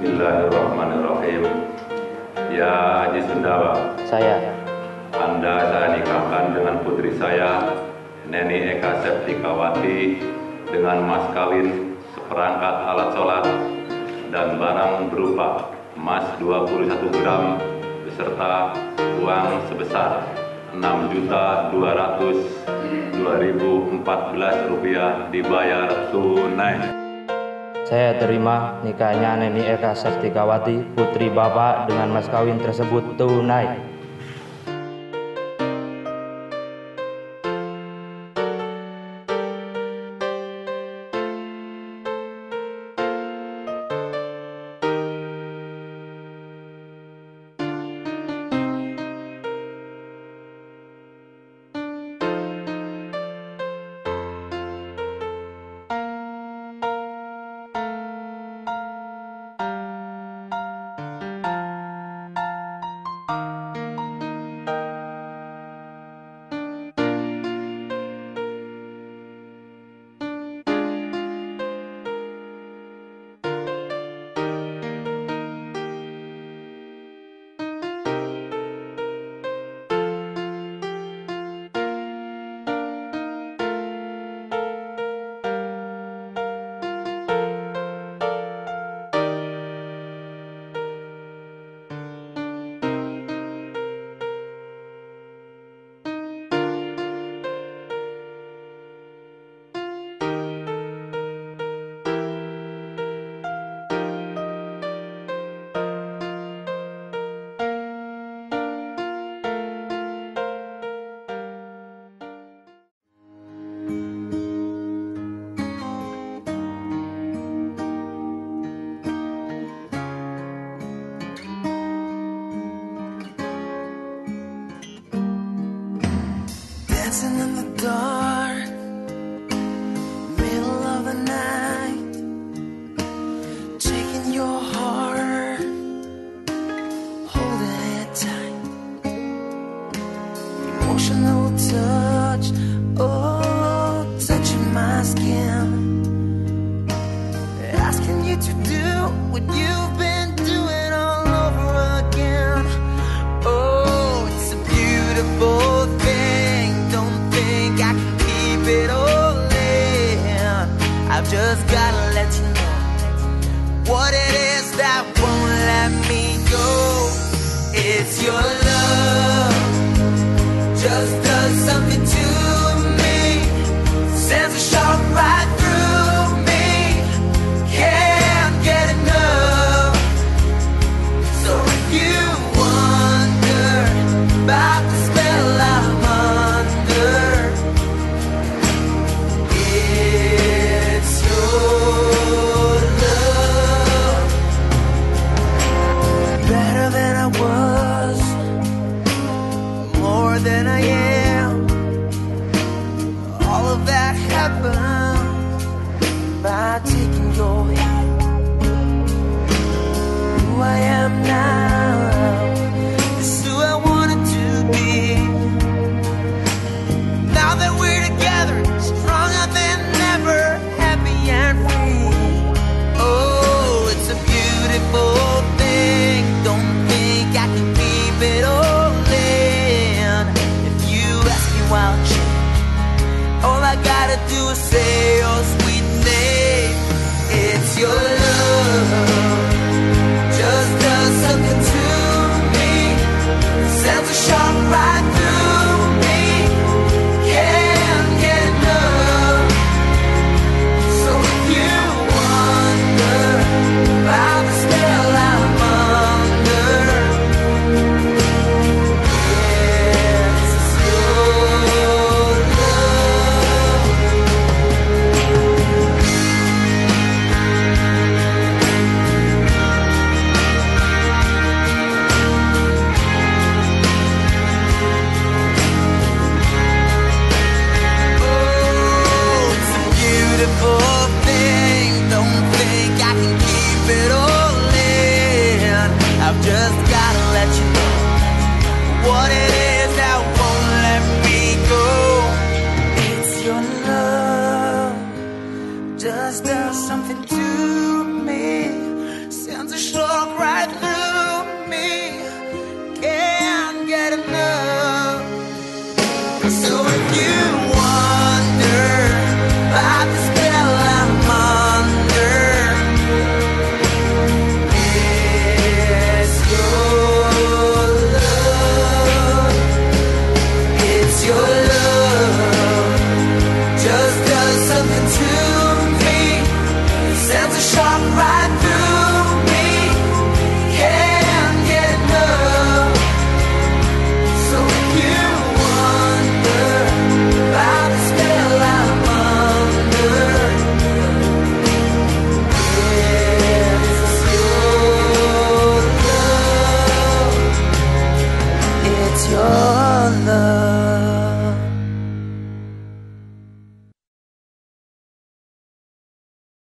Bismillahirrahmanirrahim. Ya Haji Sundawa, Anda saya nikahkan dengan putri saya, Neni Eka Septikawati, dengan mas kawin seperangkat alat sholat dan barang berupa emas 21 gram beserta uang sebesar Rp6.200.2014 dibayar tunai. Saya terima nikahnya Neni Eka Septikawati, putri Bapak, dengan mas kawin tersebut tunai. Dancing in the dark, middle of the night, taking your heart, holding it tight, emotional touch, oh, touching my skin, asking you to do what you've been doing all over again. Oh, it's a beautiful thing. I've just gotta let you know what it is that won't let me go. It's your love, just does something to me, sends a shock right through me, can't get enough. So if you wonder about the spell I'm under, than I am. All of that happened by taking your hand. Who I am now is who I wanted to be. Now that we're together, stronger than ever, happy and free. Oh, it's a beautiful thing. Don't think I can keep it all. I'll change. All I gotta do is say your sweet name. It's your love, just does something to me, sends a shock right through me, can't get enough. So if you wonder about the spell I'm under, it's your if you wonder about the spell I'm under, it's your love. It's your love. Just does something to me. Sends a shock right through me. Can't get enough. So if you wonder about the spell I'm under, it's your love. It's your love.